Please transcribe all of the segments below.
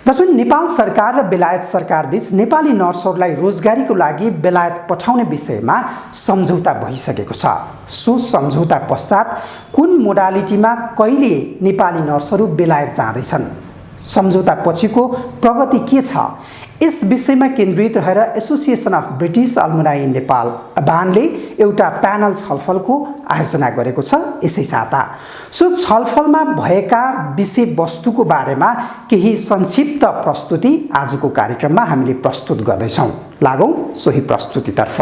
जसमा नेपाल सरकार र बेलायत सरकार बीच नेपाली नर्सहरूलाई रोजगारीको लागि बेलायत पठाउने विषयमा सम्झौता भइसकेको छ। सो सम्झौता पश्चात कुन मोडालिटीमा कहिले नेपाली नर्सहरू बेलायत जाँदैछन्, सम्झौता पछिको प्रगति के छ, यस विषयमा केन्द्रित रहेर एसोसिएसन अफ ब्रिटिश अल्मुनाई इन नेपाल अबानले एउटा प्यानल छलफलको आयोजना गरेको छ यसै साता। सो छलफलमा भएका विषयवस्तुको बारेमा केही संक्षिप्त प्रस्तुति आजको कार्यक्रममा हामीले प्रस्तुत गर्दैछौँ। लागौँ सोही प्रस्तुतितर्फ।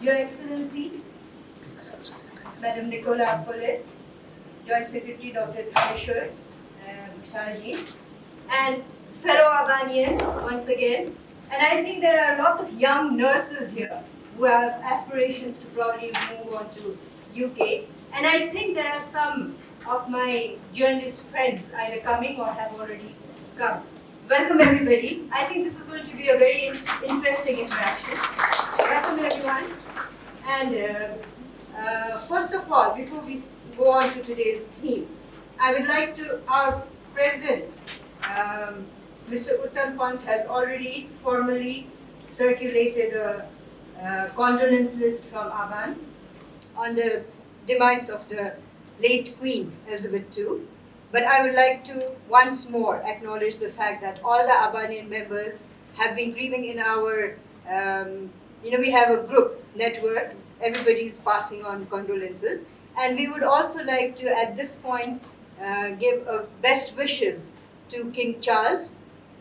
Your Excellency, Madam Nicola Apole, Joint Secretary Dr. Thanishwar Bhusalaji, and fellow Abanians once again. And I think there are a lot of young nurses here who have aspirations to probably move on to UK. And I think there are some of my journalist friends either coming or have already come. Welcome everybody. I think this is going to be a very interesting interaction. Welcome everyone. And first of all, before we go on to today's theme, I would like to, our President, Mr. Uttam Pant has already formally circulated a condolence list from ABAN on the demise of the late Queen Elizabeth II. But I would like to once more acknowledge the fact that all the Abanian members have been grieving in our, we have a group network, everybody's passing on condolences. And we would also like to, at this point, give best wishes to King Charles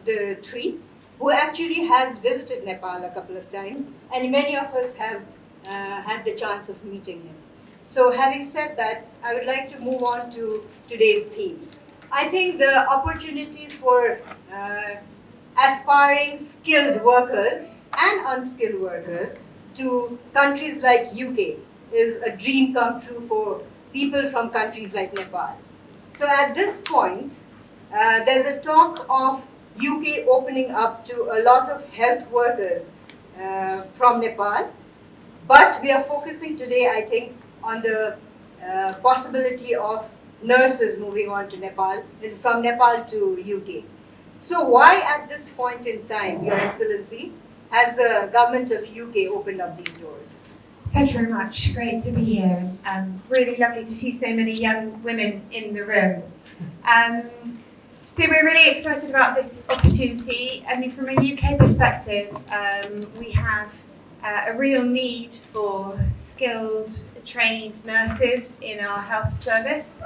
III, who actually has visited Nepal a couple of times, and many of us have had the chance of meeting him. So having said that, I would like to move on to today's theme. I think the opportunity for aspiring skilled workers and unskilled workers to countries like UK is a dream come true for people from countries like Nepal. So at this point, there's a talk of UK opening up to a lot of health workers from Nepal, but we are focusing today, I think, on the possibility of nurses moving on to Nepal, from Nepal to UK. So why at this point in time, Your Excellency, has the government of UK opened up these doors? Thank you very much. Great to be here. Really lovely to see so many young women in the room. So we're really excited about this opportunity. I mean, from a UK perspective, we have a real need for skilled, trained nurses in our health service.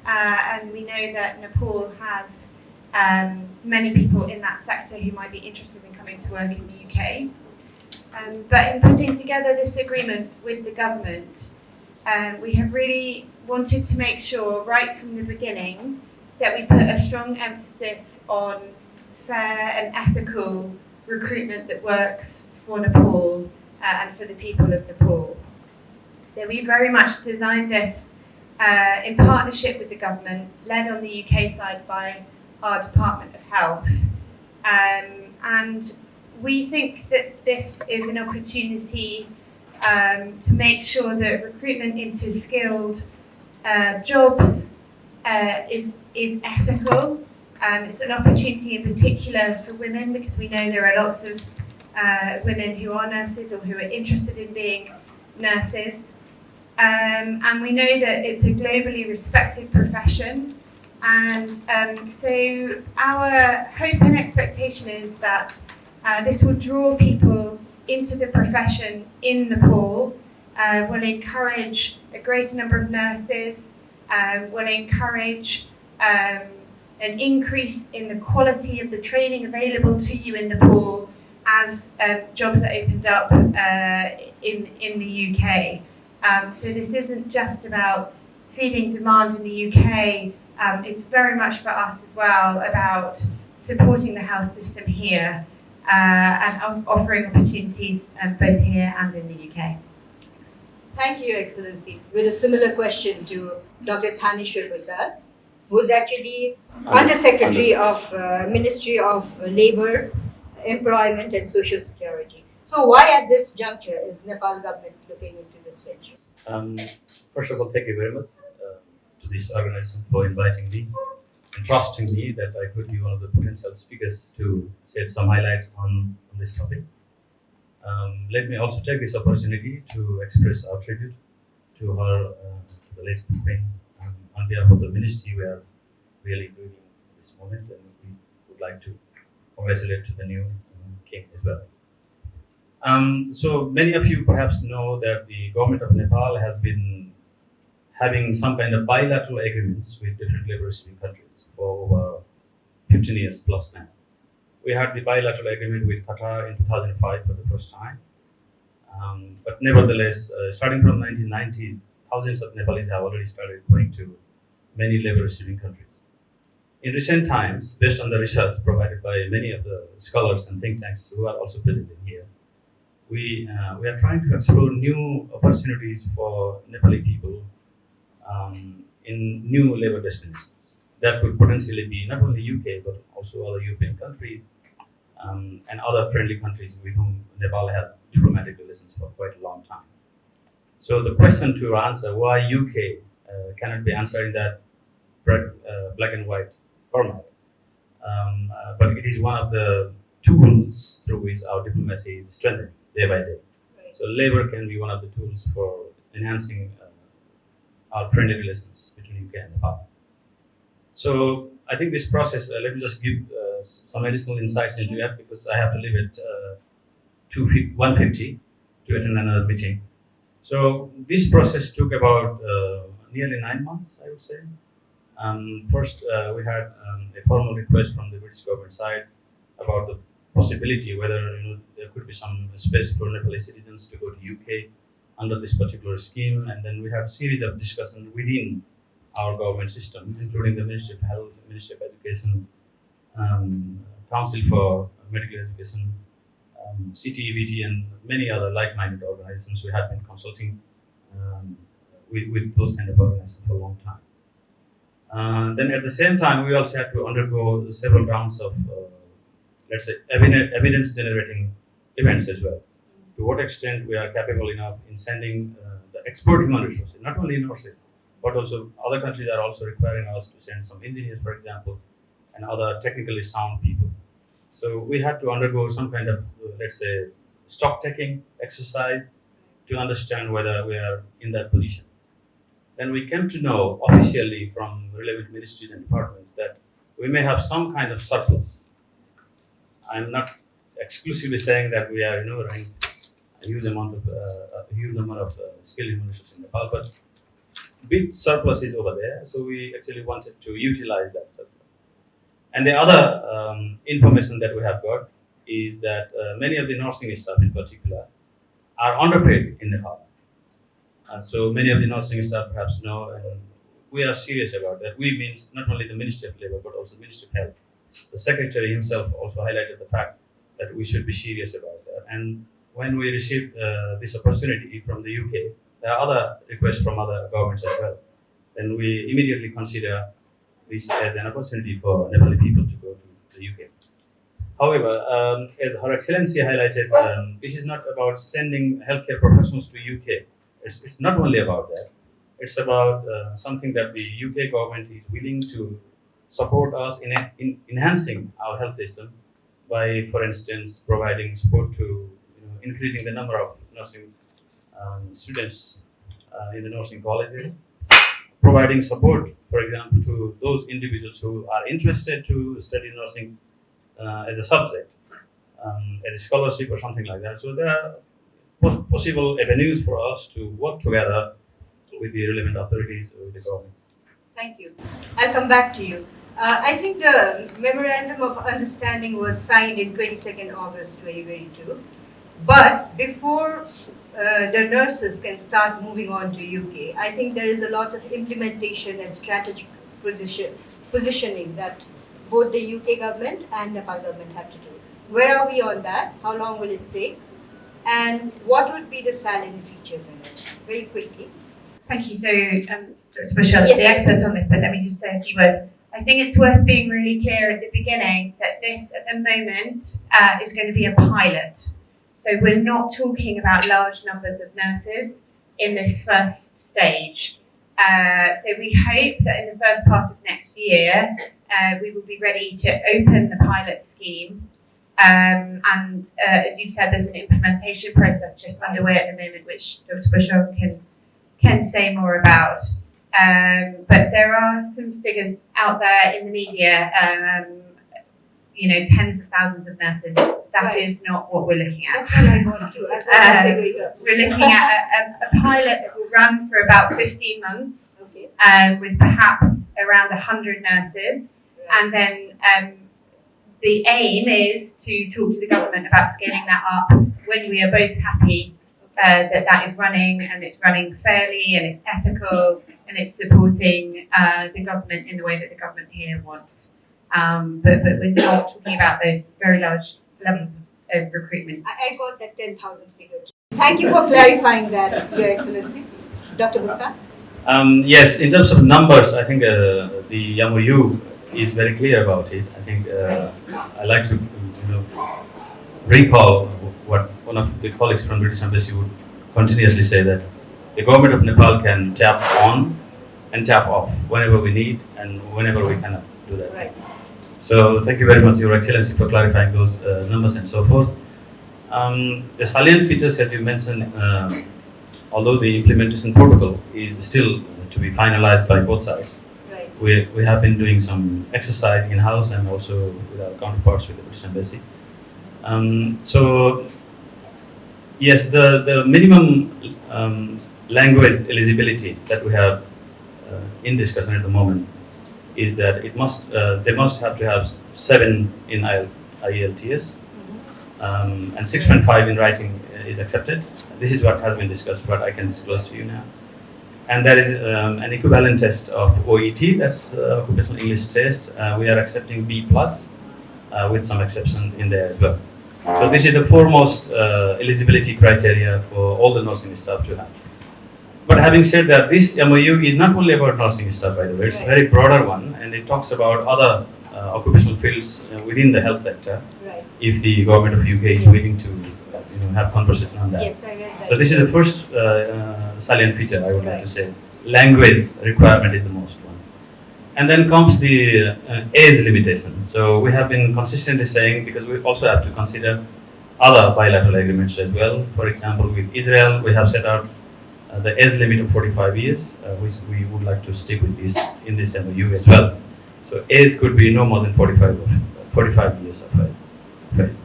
And we know that Nepal has many people in that sector who might be interested in coming to work in the UK. But in putting together this agreement with the government, we have really wanted to make sure right from the beginning that we put a strong emphasis on fair and ethical recruitment that works for Nepal and for the people of Nepal. So we very much designed this in partnership with the government, led on the UK side by our Department of Health. And we think that this is an opportunity to make sure that recruitment into skilled jobs is ethical. It's an opportunity in particular for women because we know there are lots of women who are nurses or who are interested in being nurses. And we know that it's a globally respected profession. And so our hope and expectation is that this will draw people into the profession in Nepal, will encourage a greater number of nurses, will encourage an increase in the quality of the training available to you in Nepal as jobs are opened up in the UK. So this isn't just about feeding demand in the UK, it's very much for us as well about supporting the health system here and offering opportunities both here and in the UK. Thank you, Your Excellency. With a similar question to Dr. Thanishwar Bhusalaji, who is actually Under Secretary of Ministry of Labour, Employment and Social Security. So why at this juncture is Nepal government looking into this venture? First of all, thank you very much to this organization for inviting me. entrusting me that I could be one of the potential speakers to shed some highlight on this topic. Let me also take this opportunity to express our tribute to her, to the late Queen. On behalf of the ministry, we are really grieving this moment, and we would like to congratulate to the new king as well. So many of you perhaps know that the government of Nepal has been having some kind of bilateral agreements with different labor-receiving countries for over 15 years plus now. We had the bilateral agreement with Qatar in 2005 for the first time. But nevertheless, starting from 1990, thousands of Nepalese have already started going to many labor-receiving countries. In recent times, based on the research provided by many of the scholars and think tanks who are also present in here, we are trying to explore new opportunities for Nepali people in new labor destinations. That could potentially be not only UK but also other European countries and other friendly countries with whom Nepal has diplomatic relations for quite a long time. So the question to answer why UK cannot be answered in that black and white format, but it is one of the tools through which our diplomacy is strengthened day by day. Right. So labor can be one of the tools for enhancing our friendly relations between UK and Nepal. So I think this process, let me just give some additional insights into that because I have to leave at 1:50 to attend another meeting. So this process took about nearly 9 months, I would say. First, we had a formal request from the British government side about the possibility whether there could be some space for Nepalese citizens to go to UK under this particular scheme, and then we had a series of discussions within our government system, including the Ministry of Health, Ministry of Education, Council for Medical Education, CTEVT, and many other like-minded organizations. We have been consulting with those kind of organizations for a long time. Then at the same time, we also had to undergo several rounds of, let's say, evidence-generating events as well. To what extent we are capable enough in sending the expert human resources, not only nurses, but also other countries are also requiring us to send some engineers, for example, and other technically sound people. So we had to undergo some kind of, let's say, stock-taking exercise to understand whether we are in that position. Then we came to know officially from relevant ministries and departments that we may have some kind of surplus. I'm not exclusively saying that we are, running a huge number of skilled human resources in Nepal, but big surplus is over there. So we actually wanted to utilize that surplus. And the other information that we have got is that many of the nursing staff in particular are underpaid in Nepal. So many of the nursing staff perhaps know, and we are serious about that. We means not only the Ministry of Labour, but also the Ministry of Health. The Secretary himself also highlighted the fact that we should be serious about that. And when we received this opportunity from the UK, there are other requests from other governments as well. Then we immediately consider this as an opportunity for Nepali people to go to the UK. However, as Her Excellency highlighted, this is not about sending healthcare professionals to UK. It's not only about that. It's about something that the UK government is willing to support us in enhancing our health system by, for instance, providing support to increasing the number of nursing students in the nursing colleges, providing support, for example, to those individuals who are interested to study nursing as a subject, as a scholarship or something like that. So there are possible avenues for us to work together with the relevant authorities with the government. Thank you. I'll come back to you. I think the Memorandum of Understanding was signed in 22nd August 2022. But before the nurses can start moving on to UK, I think there is a lot of implementation and strategic positioning that both the UK government and Nepal government have to do. Where are we on that? How long will it take? And what would be the salient features in it? Very quickly. Thank you. So, Dr. Bashar, Yes. the experts on this, but let me just say a few words. I think it's worth being really clear at the beginning that this, at the moment, is going to be a pilot. So we're not talking about large numbers of nurses in this first stage. So we hope that in the first part of next year, we will be ready to open the pilot scheme. And as you've said, there's an implementation process just underway at the moment, which Dr. Bashar can say more about. But there are some figures out there in the media, tens of thousands of nurses. That is not what we're looking at. That's what I want to. We're looking at a pilot that will run for about 15 months, Okay. with perhaps around 100 nurses. And then the aim is to talk to the government about scaling that up when we are both happy that is running, and it's running fairly, and it's ethical, and it's supporting the government in the way that the government here wants. But we're not talking about those very large levels of recruitment. I got that 10,000 figure. Thank you for clarifying that, Your Excellency. Dr. Musa? Yes, in terms of numbers, I think the MOU is very clear about it. I think I like to recall what one of the colleagues from British Embassy would continuously say, that the government of Nepal can tap on and tap off whenever we need and whenever we cannot do that. Right. So thank you very much, Your Excellency, for clarifying those numbers and so forth. The salient features that you mentioned, although the implementation protocol is still to be finalized by both sides, Right. we have been doing some exercise in-house and also with our counterparts with the British Embassy. So yes, the minimum language eligibility that we have in discussion at the moment is that they must have to have 7 in IELTS, and 6.5 in writing is accepted. This is what has been discussed, what I can disclose to you now. And there is an equivalent test of OET, that's Occupational English Test. We are accepting B+, with some exception in there as well. So this is the foremost eligibility criteria for all the nursing staff to have. But having said that, this MOU is not only about nursing staff, by the way. It's a very broader one, and it talks about other occupational fields within the health sector. Right. If the government of UK is willing to, have conversation on that. Yes, I read that. So this is the first salient feature I would like to say. Language requirement is the most one. And then comes the age limitation. So we have been consistently saying, because we also have to consider other bilateral agreements as well. For example, with Israel, we have set out the age limit of 45 years, which we would like to stick with this in this MOU as well. So age could be no more than 45 years of age.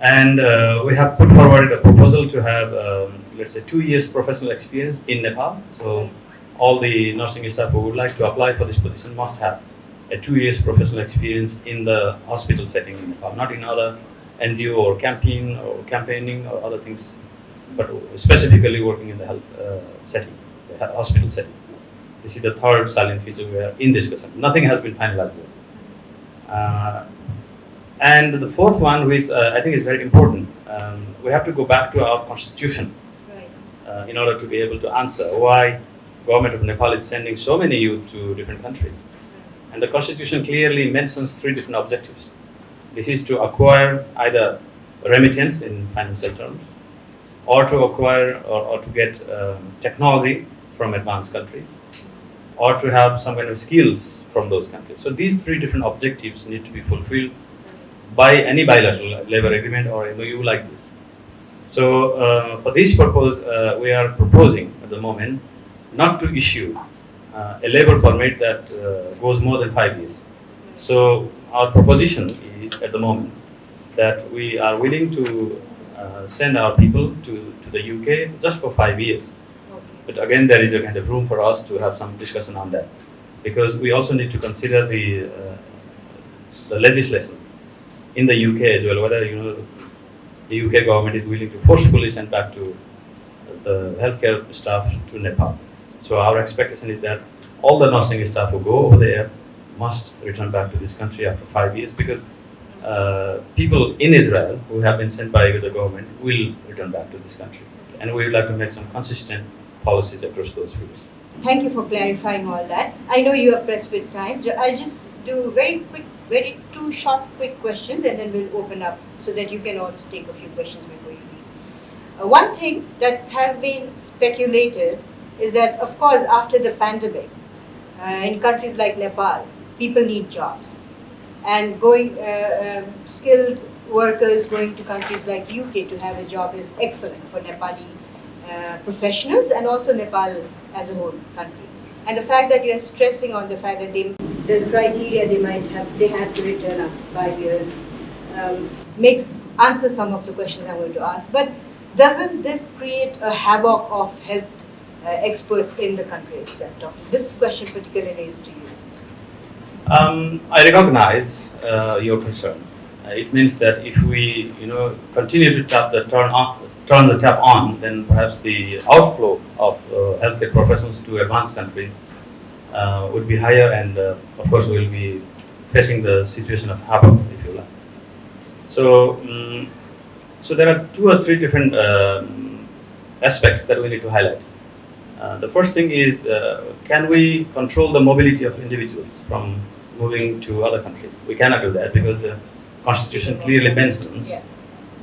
And we have put forward a proposal to have, let's say, 2 years professional experience in Nepal. So all the nursing staff who would like to apply for this position must have a 2 years professional experience in the hospital setting in Nepal, not in other NGO or campaigning or other things, but specifically working in the health setting, the hospital setting. This is the third salient feature we are in discussion. Nothing has been finalized yet. And the fourth one, which I think is very important, we have to go back to our constitution in order to be able to answer why government of Nepal is sending so many youth to different countries. And the constitution clearly mentions 3 different objectives. This is to acquire either remittance in financial terms, or to acquire or to get technology from advanced countries, or to have some kind of skills from those countries. So these 3 different objectives need to be fulfilled by any bilateral labor agreement or MOU like this. So for this purpose, we are proposing at the moment not to issue a labor permit that goes more than 5 years. So our proposition is at the moment that we are willing to send our people to the UK just for 5 years. But again, there is a kind of room for us to have some discussion on that, because we also need to consider the legislation in the UK as well, whether the UK government is willing to forcefully send back to the healthcare staff to Nepal. So our expectation is that all the nursing staff who go over there must return back to this country after 5 years, because people in Israel who have been sent by the government will return back to this country. And we would like to make some consistent policies across those fields. Thank you for clarifying all that. I know you are pressed with time. I'll just do very 2 short, quick questions, and then we'll open up so that you can also take a few questions before you leave. One thing that has been speculated is that, of course, after the pandemic, in countries like Nepal, people need jobs. And skilled workers going to countries like UK to have a job is excellent for Nepali professionals and also Nepal as a whole country. And the fact that you're stressing on the fact that there's a criteria they have to return after 5 years answer some of the questions I'm going to ask. But doesn't this create a havoc of health experts in the country itself? This question particularly is to you. I recognize your concern. It means that if we, continue to turn the tap on, then perhaps the outflow of healthcare professionals to advanced countries would be higher, and of course we'll be facing the situation of havoc, if you like. So there are 2 or 3 different aspects that we need to highlight. The first thing is, can we control the mobility of individuals from moving to other countries? We cannot do that because the Constitution clearly mentions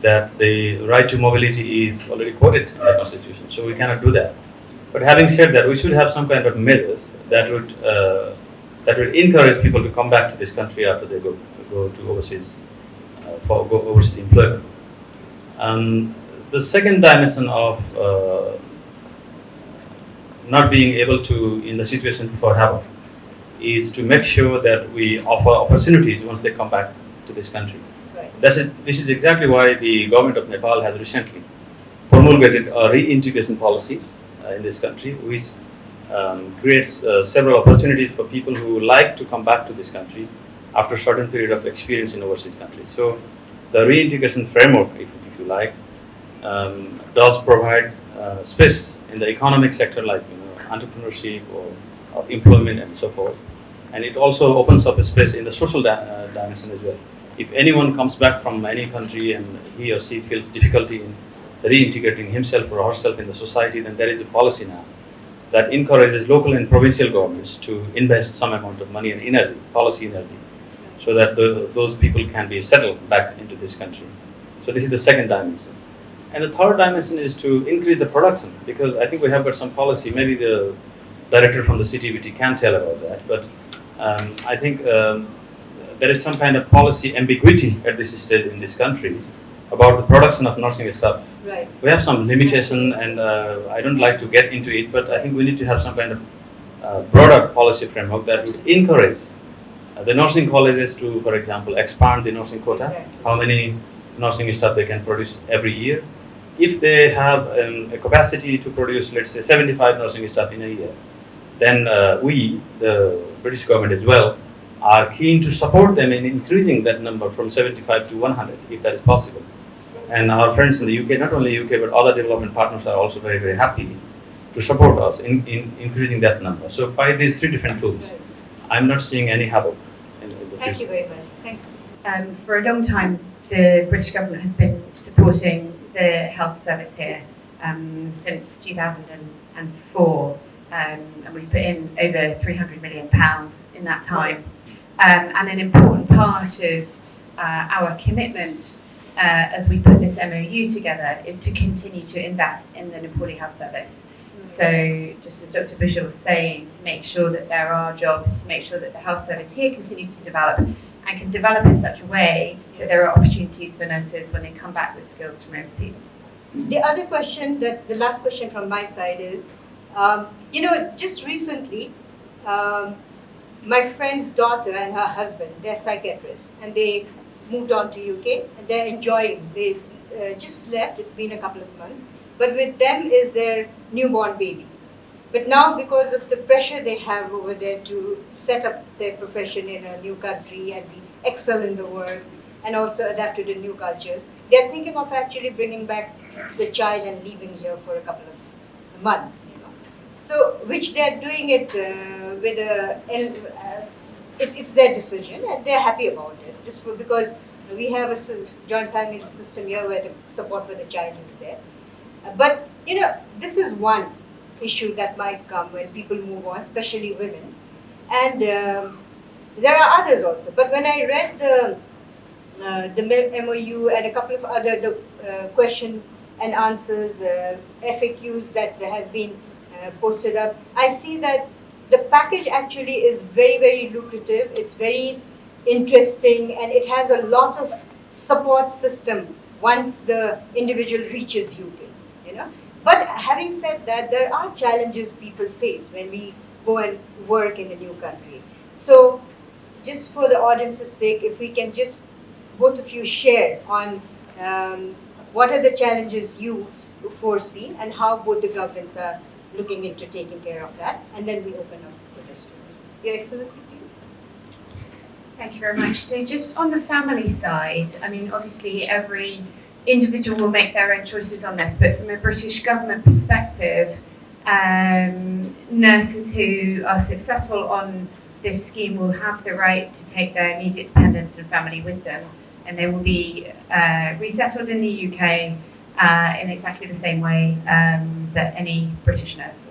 that the right to mobility is already quoted in the Constitution, so we cannot do that. But having said that, we should have some kind of measures that would encourage people to come back to this country after they go to overseas for overseas employment. The second dimension of not being able to, in the situation for havoc, is to make sure that we offer opportunities once they come back to this country. Right. This is exactly why the government of Nepal has recently promulgated a reintegration policy in this country, which creates several opportunities for people who like to come back to this country after a certain period of experience in overseas countries. So the reintegration framework, if you like, does provide space in the economic sector, like entrepreneurship or employment and so forth, and it also opens up a space in the social dimension as well. If anyone comes back from any country and he or she feels difficulty in reintegrating himself or herself in the society, then there is a policy now that encourages local and provincial governments to invest some amount of money and energy, policy energy, so that those people can be settled back into this country. So this is the second dimension. And the third dimension is to increase the production, because I think we have got some policy, maybe the director from the CTBT can tell about that, but I think there is some kind of policy ambiguity at this stage in this country about the production of nursing staff. Right. We have some limitation, and I don't like to get into it, but I think we need to have some kind of broader policy framework that would encourage the nursing colleges to, for example, expand the nursing quota, Exactly. how many nursing staff they can produce every year. If they have a capacity to produce, let's say, 75 nursing staff in a year, then we, the British government as well, are keen to support them in increasing that number from 75 to 100, if that is possible. And our friends in the UK, not only UK, but other development partners are also very, very happy to support us in increasing that number. So by these 3 different tools, Right. I'm not seeing any havoc in the future. Thank you very much. Thank you. For a long time, the British government has been supporting the health service here since 2004, and we've put in over £300 million in that time. And an important part of our commitment as we put this MOU together is to continue to invest in the Nepali health service. So just as Dr. Bushra was saying, to make sure that there are jobs, to make sure that the health service here continues to develop and can develop in such a way that there are opportunities for nurses when they come back with skills from overseas. The other question, the last question from my side is, just recently, my friend's daughter and her husband, they're psychiatrists, and they moved on to UK, and they're enjoying. They just left, it's been a couple of months, but with them is their newborn baby. But now, because of the pressure they have over there to set up their profession in a new country and excel in the work and also adapt to the new cultures, they're thinking of actually bringing back the child and leaving here for a couple of months. So, which they're doing it with it's their decision, and they're happy about it. Because we have a joint family system here where the support for the child is there. But this is one issue that might come when people move on, especially women, and there are others also. But when I read the MOU and a couple of other question and answers, FAQs that has been posted up, I see that the package actually is very, very lucrative. It's very interesting, and it has a lot of support system once the individual reaches UK, you know. But having said that, there are challenges people face when we go and work in a new country. So just for the audience's sake, if we can just both of you share on what are the challenges you foresee and how both the governments are looking into taking care of that, and then we open up for the students. Your Excellency, please. Thank you very much. So just on the family side, I mean, obviously every individual will make their own choices on this, but from a British government perspective, nurses who are successful on this scheme will have the right to take their immediate dependents and family with them, and they will be resettled in the UK in exactly the same way that any British nurse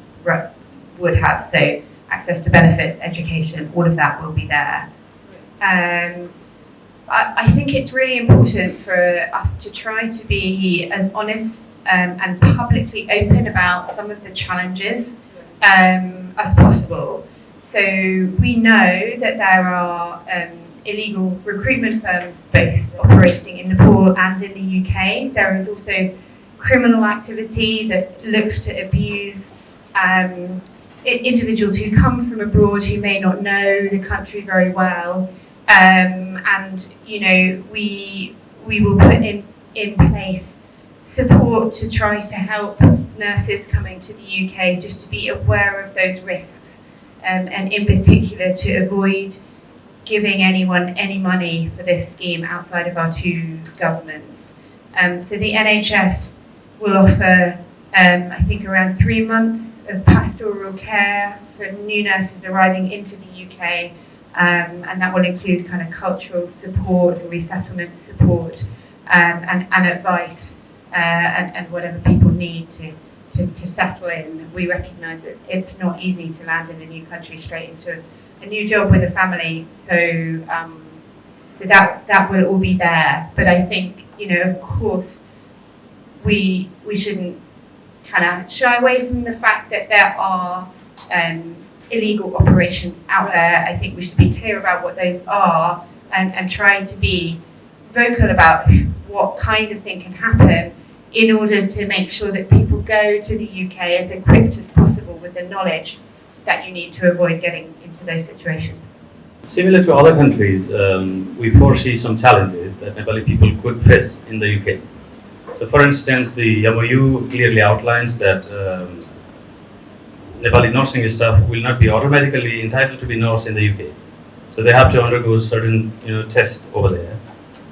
would have. So access to benefits, education, all of that will be there. I think it's really important for us to try to be as honest and publicly open about some of the challenges as possible. So we know that there are illegal recruitment firms both operating in Nepal and in the UK. There is also criminal activity that looks to abuse individuals who come from abroad who may not know the country very well. And you know, we will put in place support to try to help nurses coming to the UK just to be aware of those risks, and in particular to avoid giving anyone any money for this scheme outside of our two governments. So the NHS will offer, I think, around 3 months of pastoral care for new nurses arriving into the UK. And that will include kind of cultural support, resettlement support, and advice, and whatever people need to settle in. We recognise that it's not easy to land in a new country straight into a new job with a family, so that will all be there. But I think, you know, of course, we shouldn't kind of shy away from the fact that there are illegal operations out there. I think we should be clear about what those are and try to be vocal about what kind of thing can happen in order to make sure that people go to the UK as equipped as possible with the knowledge that you need to avoid getting into those situations. Similar to other countries, we foresee some challenges that Nepali people could face in the UK. So for instance, the MOU clearly outlines that Nepali nursing staff will not be automatically entitled to be nurse in the UK. So they have to undergo certain tests over there.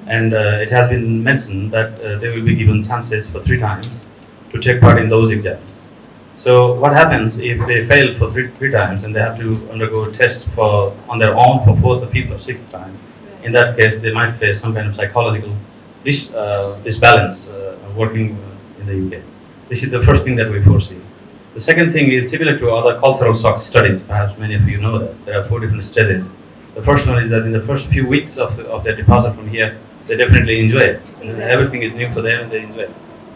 And it has been mentioned that they will be given chances for 3 times to take part in those exams. So what happens if they fail for three times and they have to undergo a test on their own for 4th or 5th or 6th time? In that case, they might face some kind of psychological disbalance working in the UK. This is the first thing that we foresee. The second thing is similar to other cultural shock studies. Perhaps many of you know that there are 4 different stages. The first one is that in the first few weeks of their departure from here, they definitely enjoy it. Everything is new for them and they enjoy it.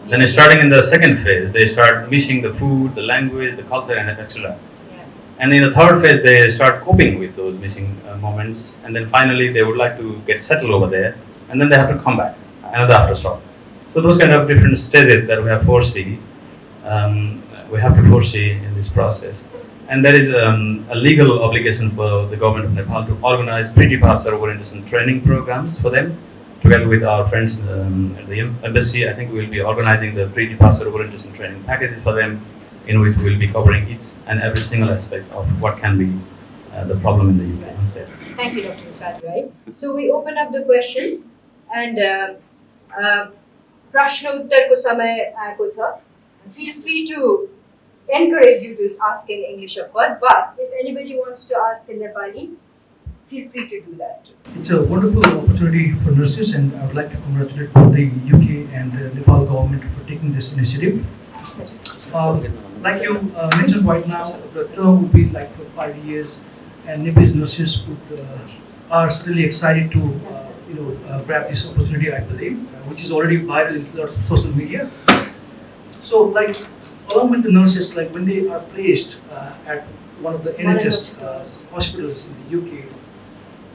Then starting in the second phase, they start missing the food, the language, the culture, and etc. And in the third phase, they start coping with those missing moments. And then finally, they would like to get settled over there. And then they have to come back, another aftershock. So those kind of different stages that we have to foresee in this process. And there is a legal obligation for the government of Nepal to organize pre-departure orientation training programs for them. Together with our friends at the embassy, I think we will be organizing the pre-departure orientation training packages for them, in which we will be covering each and every single aspect of what can be the problem in the UK. Thank you, Dr. Musad, right? So we open up the questions and Prashna Uttar ko samay aako cha. Feel free to encourage you to ask in English, of course, but if anybody wants to ask in Nepali, feel free to do that too. It's a wonderful opportunity for nurses, and I would like to congratulate both the UK and the Nepal government for taking this initiative. Like you mentioned right now, the term will be like for 5 years, and Nepalese nurses are certainly excited to grab this opportunity, I believe, which is already viral in lots of social media. So, like, along with the nurses, like when they are placed at one of the NHS hospitals in the UK,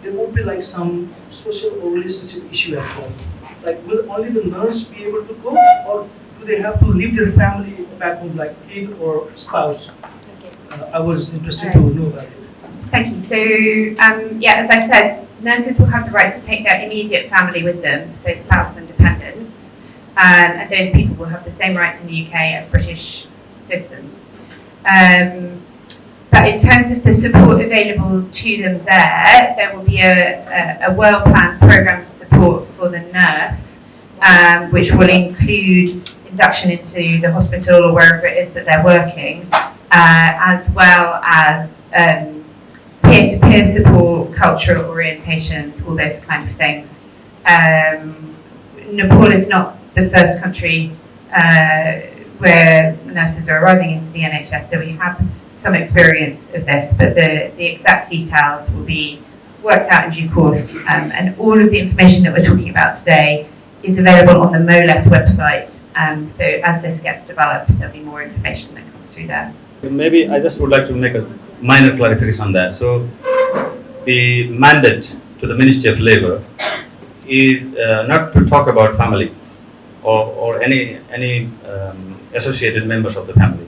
there won't be like some social or relationship issue at home. Like, will only the nurse be able to go, or do they have to leave their family back home, like kid or spouse? I was interested to know about it. Thank you. So, yeah, as I said, nurses will have the right to take their immediate family with them, so spouse and dependents, and those people will have the same rights in the UK as British citizens. But in terms of the support available to them there will be a well-planned programme of support for the nurse, which will include induction into the hospital or wherever it is that they're working, as well as peer-to-peer support, cultural orientations, all those kind of things. Nepal is not the first country where nurses are arriving into the NHS, so we have some experience of this, but the exact details will be worked out in due course, and all of the information that we're talking about today is available on the MOLES website, so as this gets developed, there'll be more information that comes through there. Maybe I just would like to make a minor clarification on that. So, the mandate to the Ministry of Labour is not to talk about families or any associated members of the family.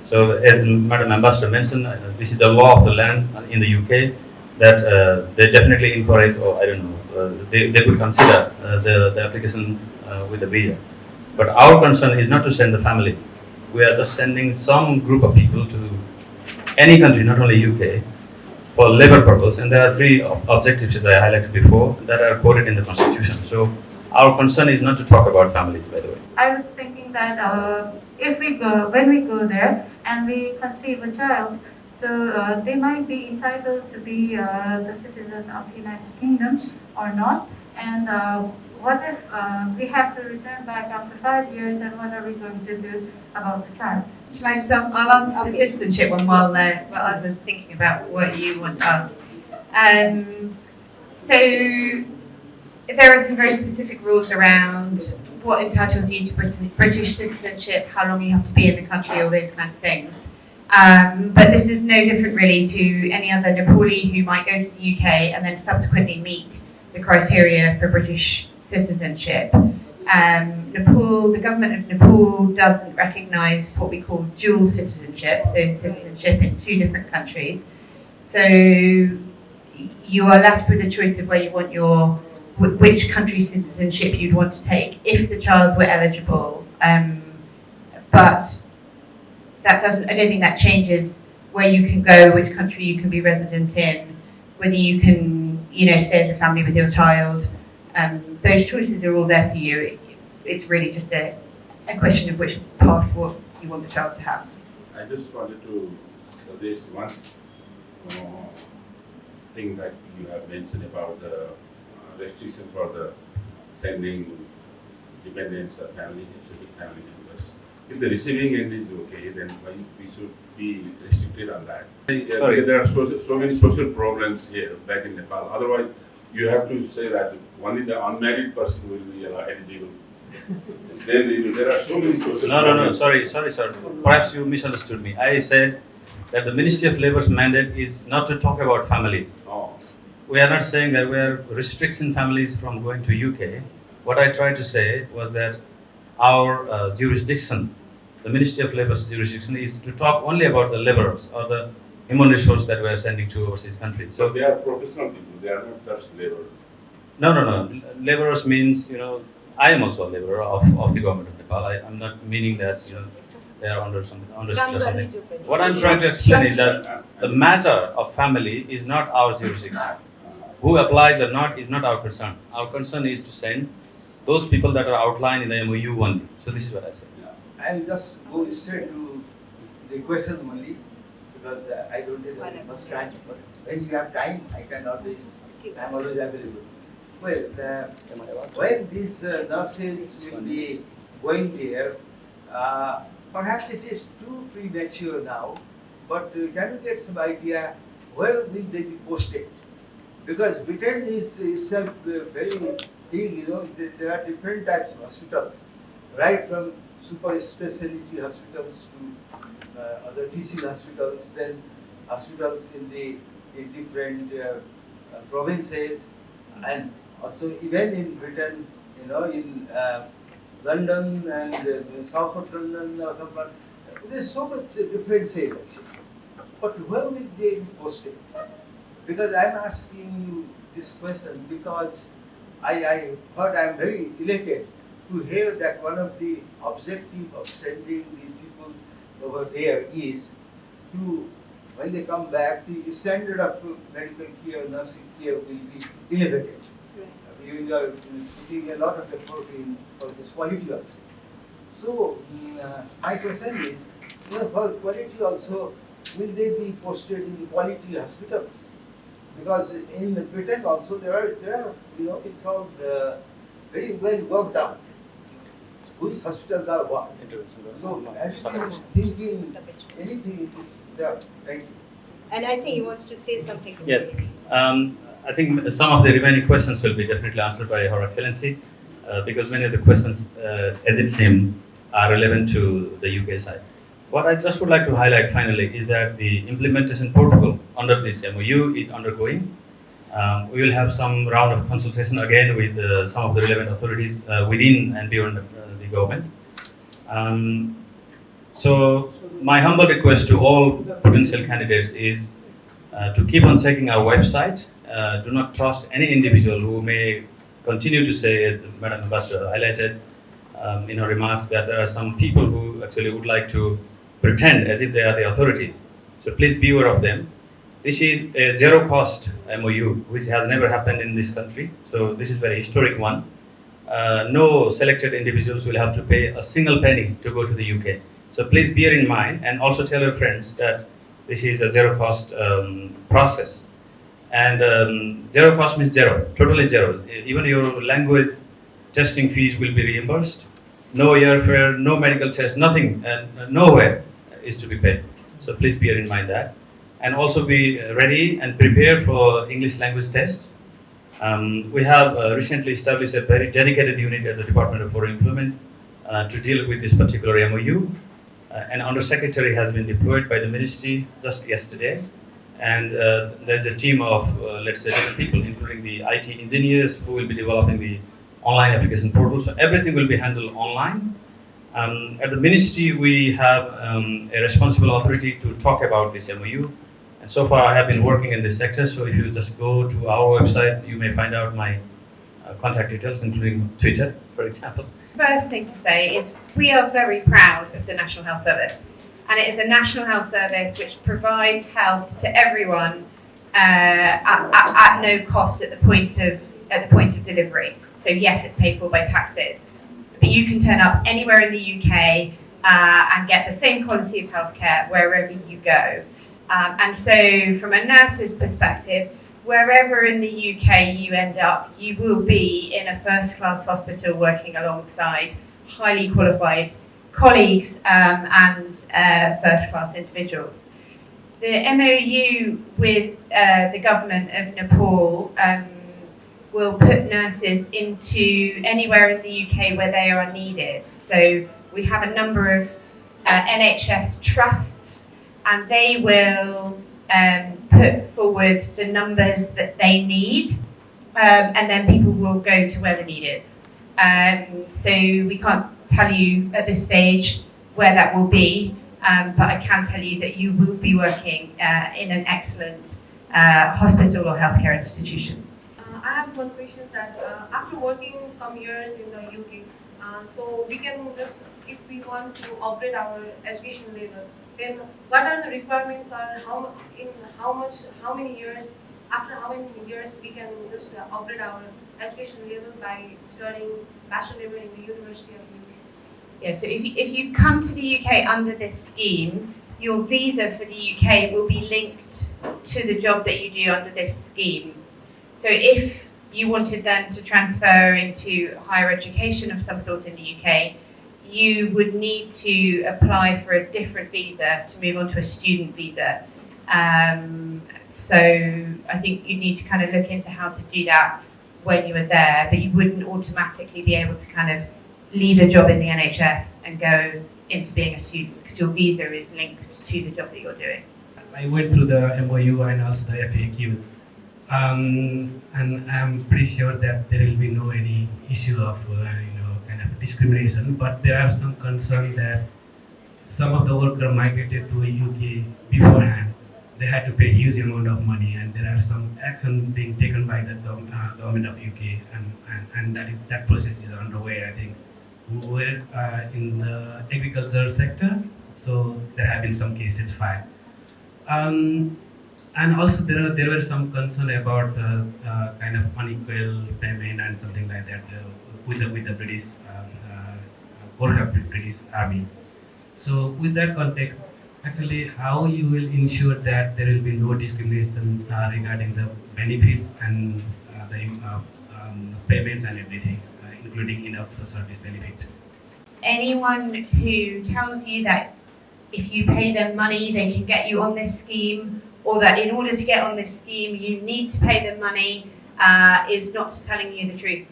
So, as Madam Ambassador mentioned, this is the law of the land in the UK that they definitely encourage, or I don't know, they could consider the application with the visa. But our concern is not to send the families. We are just sending some group of people to any country, not only UK, for labour purpose. And there are three objectives that I highlighted before that are quoted in the Constitution. So our concern is not to talk about families, by the way. I was thinking that when we go there and we conceive a child, so they might be entitled to be the citizen of the United Kingdom or not. And what if we have to return back after 5 years, and what are we going to do about the child? I'll answer the citizenship one while others are thinking about what you want to ask. So there are some very specific rules around what entitles you to British citizenship, how long you have to be in the country, all those kind of things. But this is no different really to any other Nepali who might go to the UK and then subsequently meet the criteria for British citizenship. Nepal, the government of Nepal doesn't recognise what we call dual citizenship, so citizenship in two different countries. So you are left with a choice of where you want which country citizenship you'd want to take if the child were eligible. But that doesn't, I don't think that changes where you can go, which country you can be resident in, whether you can, stay as a family with your child. Those choices are all there for you. It's really just a question of which passport you want the child to have. I just wanted to suggest one thing that you have mentioned about the restriction for the sending dependents or specific family members. If the receiving end is okay, then we should be restricted on that. There are so many social problems here back in Nepal. Otherwise, you have to say that only the unmarried person will be eligible. Then there are so many social problems. No, sorry, sir. Perhaps you misunderstood me. I said that the Ministry of Labour's mandate is not to talk about families. Oh. We are not saying that we are restricting families from going to UK. What I tried to say was that our jurisdiction, the Ministry of Labour's jurisdiction, is to talk only about the labourers or the human resource that we are sending to overseas countries. So they are professional people, they are not just labourers. No. Labourers means, I am also a labourer of the government of Nepal. I'm not meaning that, they are under skill or something. What I'm trying to explain is that the matter of family is not our jurisdiction. Who applies or not is not our concern. Our concern is to send those people that are outlined in the MOU only. So this is what I said. I'll just go straight to the question only, because I don't have much time. But when you have time, I'm always available. Well, when these nurses will be going there, perhaps it is too premature now, but can you get some idea where will they be posted? Because Britain is itself very big, there are different types of hospitals, right from super specialty hospitals to other teaching hospitals, then hospitals in different provinces, and also even in Britain, in London and South of London or something. There's so much differences actually. But where will they be posted? Because I'm asking you this question because I heard, I'm very elated to hear that one of the objectives of sending these people over there is to, when they come back, the standard of medical care, nursing care will be elevated. You are putting a lot of effort in for this quality also. So my question is, for quality also, will they be posted in quality hospitals? Because in Britain also there are it's all very well worked out. Which hospitals are what? So have you been thinking anything in this? Yeah, thank you. And I think he wants to say something. Yes. I think some of the remaining questions will be definitely answered by Her Excellency, because many of the questions, as it seems, are relevant to the UK side. What I just would like to highlight finally is that the implementation protocol under this MOU is undergoing. We will have some round of consultation again with some of the relevant authorities within and beyond the government. So my humble request to all potential candidates is to keep on checking our website. Do not trust any individual who may continue to say, as Madam Ambassador highlighted in her remarks, that there are some people who actually would like to pretend as if they are the authorities. So please be aware of them. This is a zero-cost MOU, which has never happened in this country. So this is a very historic one. No selected individuals will have to pay a single penny to go to the UK. So please bear in mind, and also tell your friends that this is a zero-cost process. And zero cost means zero, totally zero. Even your language testing fees will be reimbursed. No airfare, no medical test, nothing, nowhere is to be paid. So please bear in mind that. And also be ready and prepared for English language test. We have recently established a very dedicated unit at the Department of Foreign Employment to deal with this particular MOU. An Undersecretary has been deployed by the Ministry just yesterday. And there's a team of, let's say, 11 people, including the IT engineers who will be developing the online application portal. So everything will be handled online. At the Ministry, we have a responsible authority to talk about this MOU. And so far, I have been working in this sector. So if you just go to our website, you may find out my contact details, including Twitter, for example. First thing to say is we are very proud of the National Health Service. And it is a national health service which provides health to everyone at no cost at the point of delivery. So yes, it's paid for by taxes, but you can turn up anywhere in the UK and get the same quality of healthcare wherever you go. And so, from a nurse's perspective, wherever in the UK you end up, you will be in a first-class hospital working alongside highly qualified colleagues and first-class individuals. The MOU with the government of Nepal will put nurses into anywhere in the UK where they are needed. So we have a number of NHS trusts, and they will put forward the numbers that they need, and then people will go to where the need is. So we can't tell you at this stage where that will be, but I can tell you that you will be working in an excellent hospital or healthcare institution. I have one question that after working some years in the UK, so we can just, if we want to upgrade our education level, then what are the requirements, or how many years, after how many years we can just upgrade our education level by studying bachelor level in the University of UK? Yeah, so if you come to the UK under this scheme, your visa for the UK will be linked to the job that you do under this scheme. So if you wanted then to transfer into higher education of some sort in the UK, you would need to apply for a different visa to move on to a student visa. So I think you need to kind of look into how to do that when you were there, but you wouldn't automatically be able to kind of leave a job in the NHS and go into being a student, because your visa is linked to the job that you're doing. I went through the MOU and also the FAQs. And I'm pretty sure that there will be no any issue of kind of discrimination. But there are some concern that some of the workers migrated to UK beforehand. They had to pay huge amount of money, and there are some action being taken by the government of UK, and that process is underway. I think we're in the agriculture sector, so there have been some cases filed. And also there were some concern about kind of unequal payment and something like that with the British British Army. So with that context, actually, how you will ensure that there will be no discrimination regarding the benefits and the payments and everything, including enough service benefit? Anyone who tells you that if you pay them money, they can get you on this scheme, or that in order to get on this scheme, you need to pay them money, is not telling you the truth.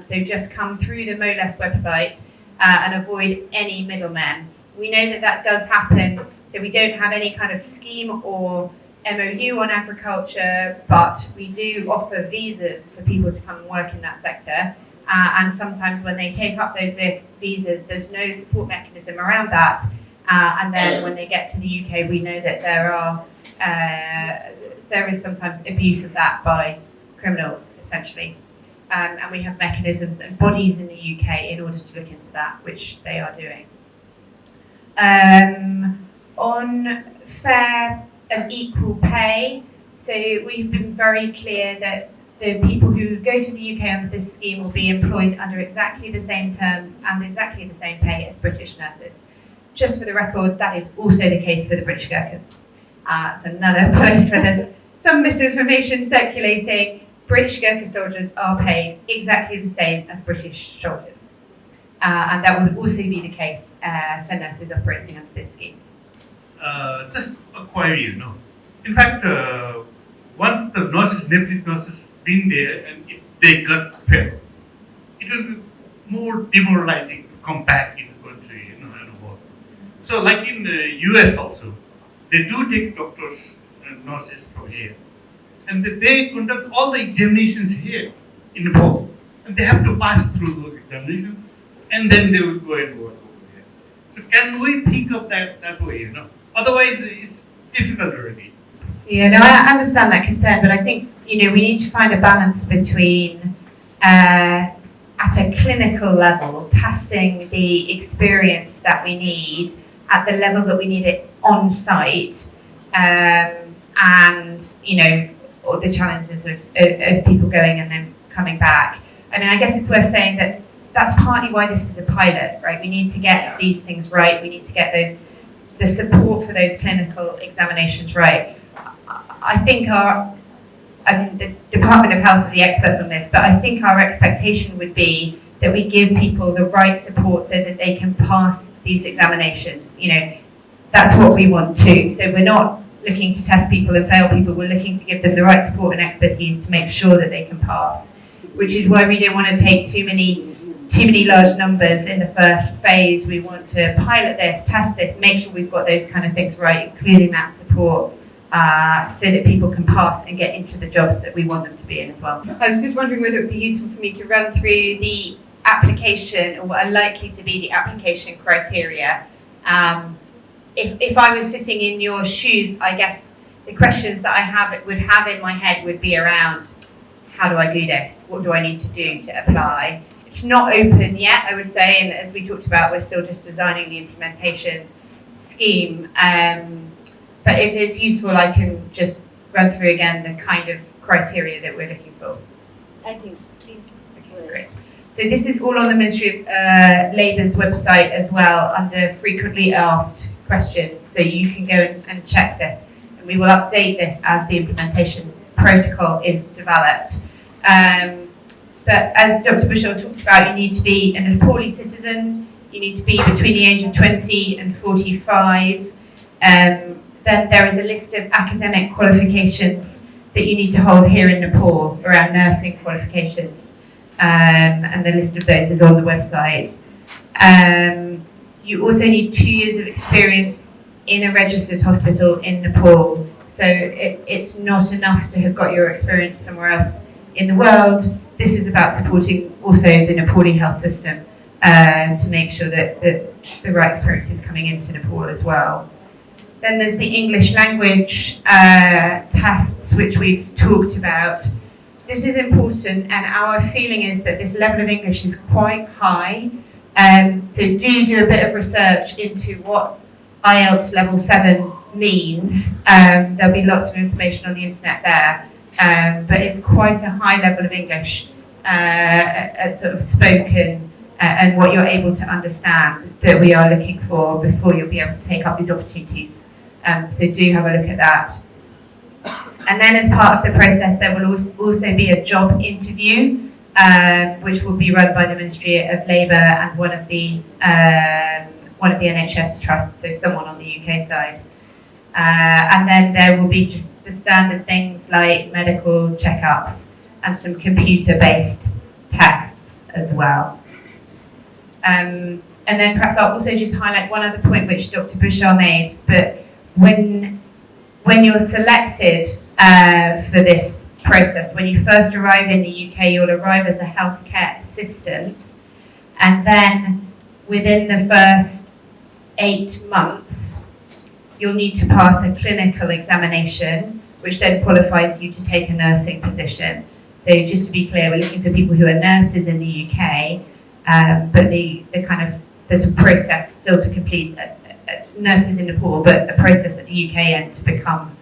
So just come through the MOLES website and avoid any middlemen. We know that that does happen, so we don't have any kind of scheme or MOU on agriculture, but we do offer visas for people to come and work in that sector. And sometimes when they take up those visas, there's no support mechanism around that. And then when they get to the UK, we know that there is sometimes abuse of that by criminals, essentially. And we have mechanisms and bodies in the UK in order to look into that, which they are doing. On fair and equal pay, so we've been very clear that the people who go to the UK under this scheme will be employed under exactly the same terms and exactly the same pay as British nurses. Just for the record, that is also the case for the British Gurkhas. It's another place where there's some misinformation circulating. British Gurkha soldiers are paid exactly the same as British soldiers. And that would also be the case for nurses operating under this scheme. Just a query, In fact, once the nurses, Nepalese nurses, been there, and if they got failed, it will be more demoralizing to come back in the country, and work. So, like in the US also, they do take doctors and nurses from here, and they conduct all the examinations here in Nepal, and they have to pass through those examinations, and then they will go and work over here. So, can we think of that way? Otherwise, it's difficult already. Yeah, no, I understand that concern, but I think we need to find a balance between, at a clinical level, testing the experience that we need at the level that we need it on site, and all the challenges of people going and then coming back. I mean, I guess it's worth saying that that's partly why this is a pilot, right? We need to get these things right. We need to get the support for those clinical examinations right. I think the Department of Health are the experts on this, but I think our expectation would be that we give people the right support so that they can pass these examinations. That's what we want too. So we're not looking to test people and fail people. We're looking to give them the right support and expertise to make sure that they can pass, which is why we don't want to take too many large numbers in the first phase. We want to pilot this, test this, make sure we've got those kind of things right, including that support, so that people can pass and get into the jobs that we want them to be in as well. I was just wondering whether it would be useful for me to run through the application, or what are likely to be the application criteria. If I was sitting in your shoes, I guess the questions that I would have in my head would be around, how do I do this? What do I need to do to apply? It's not open yet, I would say, and as we talked about, we're still just designing the implementation scheme. But if it's useful, I can just run through again the kind of criteria that we're looking for. I think so, please. Okay, great. So this is all on the Ministry of Labour's website as well, under frequently asked questions. So you can go and check this, and we will update this as the implementation protocol is developed. But as Dr. Bushell talked about, you need to be a Nepali citizen, you need to be between the age of 20 and 45. Then there is a list of academic qualifications that you need to hold here in Nepal around nursing qualifications. And the list of those is on the website. You also need 2 years of experience in a registered hospital in Nepal. So it's not enough to have got your experience somewhere else in the world. This is about supporting also the Nepali health system to make sure that the right experience is coming into Nepal as well. Then there's the English language tests, which we've talked about. This is important, and our feeling is that this level of English is quite high. So do a bit of research into what IELTS level 7 means. There'll be lots of information on the internet there, but it's quite a high level of English, sort of spoken, and what you're able to understand that we are looking for before you'll be able to take up these opportunities. So do have a look at that. And then as part of the process, there will also be a job interview, which will be run by the Ministry of Labour and one of the NHS trusts, so someone on the UK side. And then there will be just the standard things like medical checkups and some computer-based tests as well. And then perhaps I'll also just highlight one other point which Dr. Bushell made, but when you're selected for this process, when you first arrive in the UK, you'll arrive as a healthcare assistant, and then within the first 8 months, you'll need to pass a clinical examination, which then qualifies you to take a nursing position. So just to be clear, we're looking for people who are nurses in the UK, but there's a process still to complete. Nurses in Nepal, but a process at the UK end to become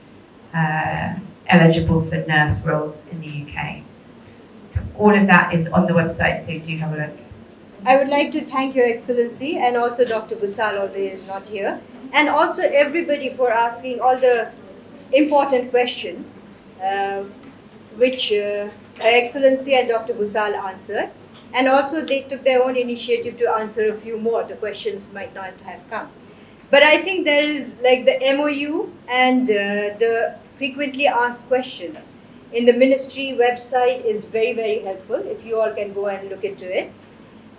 eligible for nurse roles in the UK. All of that is on the website, so do have a look. I would like to thank Your Excellency and also Dr. Busal, although he is not here, and also everybody for asking all the important questions which Her Excellency and Dr. Busal answered. And also they took their own initiative to answer a few more. The questions might not have come. But I think there is like the MOU and the frequently asked questions in the ministry website is very, very helpful. If you all can go and look into it.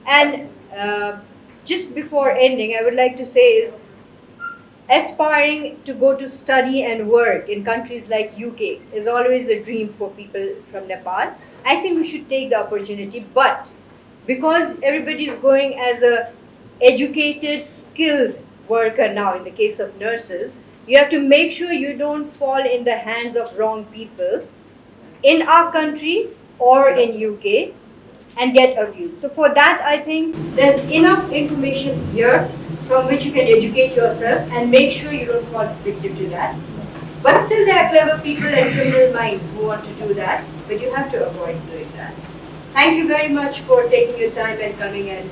And just before ending, I would like to say is aspiring to go to study and work in countries like UK is always a dream for people from Nepal. I think we should take the opportunity, but because everybody is going as a educated, skilled worker now, in the case of nurses, you have to make sure you don't fall in the hands of wrong people in our country or in UK and get abused. So for that, I think there's enough information here from which you can educate yourself and make sure you don't fall victim to that. But still there are clever people and criminal minds who want to do that, but you have to avoid doing that. Thank you very much for taking your time and coming and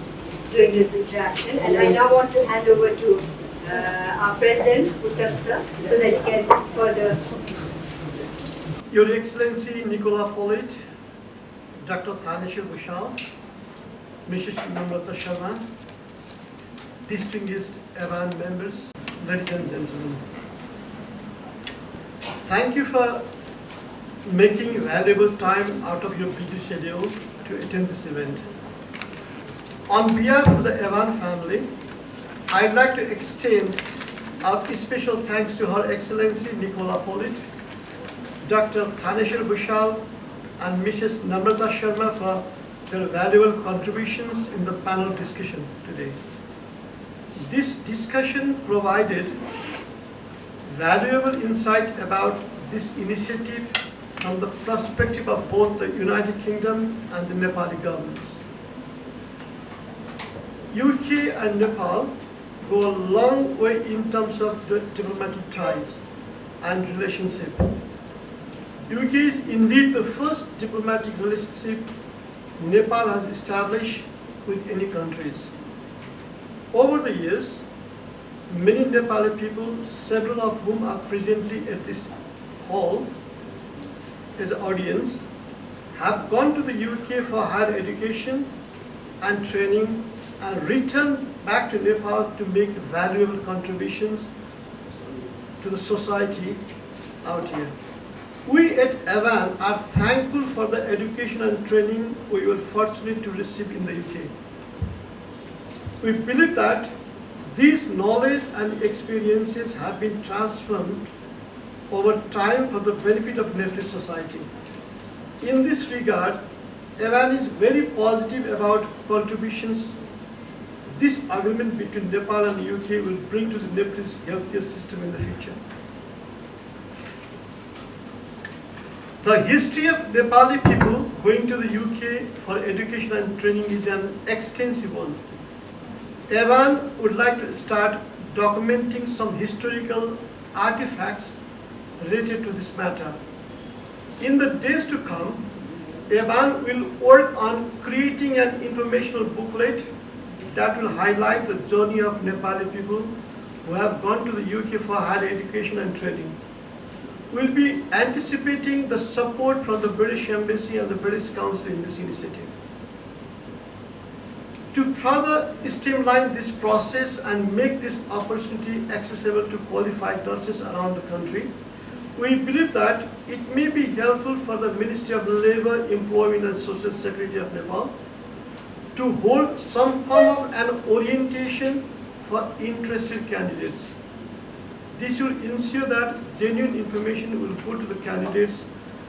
doing this interaction. And I now want to hand over to our President, Uttam sir, so that he can further. Your Excellency Nicola Pollitt, Dr. Thaneshwar Bushal, Mrs. Namrata Sharma, distinguished ABAN members, ladies and gentlemen. Thank you for making valuable time out of your busy schedule to attend this event. On behalf of the ABAN family, I'd like to extend our special thanks to Her Excellency Nicola Pollitt, Dr. Thaneshwar Bushal, and Mrs. Namrata Sharma for their valuable contributions in the panel discussion today. This discussion provided valuable insight about this initiative from the perspective of both the United Kingdom and the Nepali governments. UK and Nepal go a long way in terms of the diplomatic ties and relationship. UK is indeed the first diplomatic relationship Nepal has established with any countries. Over the years, many Nepali people, several of whom are presently at this hall as an audience, have gone to the UK for higher education and training and returned back to Nepal to make valuable contributions to the society out here. We at ABAN are thankful for the education and training we were fortunate to receive in the UK. We believe that These knowledge and experiences have been transformed over time for the benefit of Nepalese society. In this regard, ABAN is very positive about contributions this agreement between Nepal and the UK will bring to the Nepalese healthcare system in the future. The history of Nepali people going to the UK for education and training is an extensive one. ABAN would like to start documenting some historical artifacts related to this matter. In the days to come, ABAN will work on creating an informational booklet that will highlight the journey of Nepali people who have gone to the UK for higher education and training. We'll be anticipating the support from the British Embassy and the British Council in this initiative. To further streamline this process and make this opportunity accessible to qualified nurses around the country, we believe that it may be helpful for the Ministry of Labour, Employment and Social Security of Nepal to hold some form of an orientation for interested candidates. This will ensure that genuine information will go to the candidates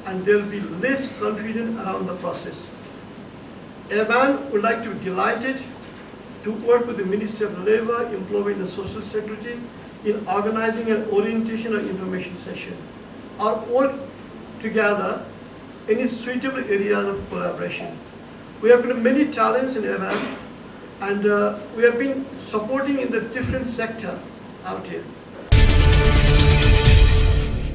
and there will be less confusion around the process. ABAN would like to be delighted to work with the Ministry of Labour, Employment and Social Security in organizing an orientation and information session or work together in suitable areas of collaboration. We have got many talents in ABAN and we have been supporting in the different sector out here.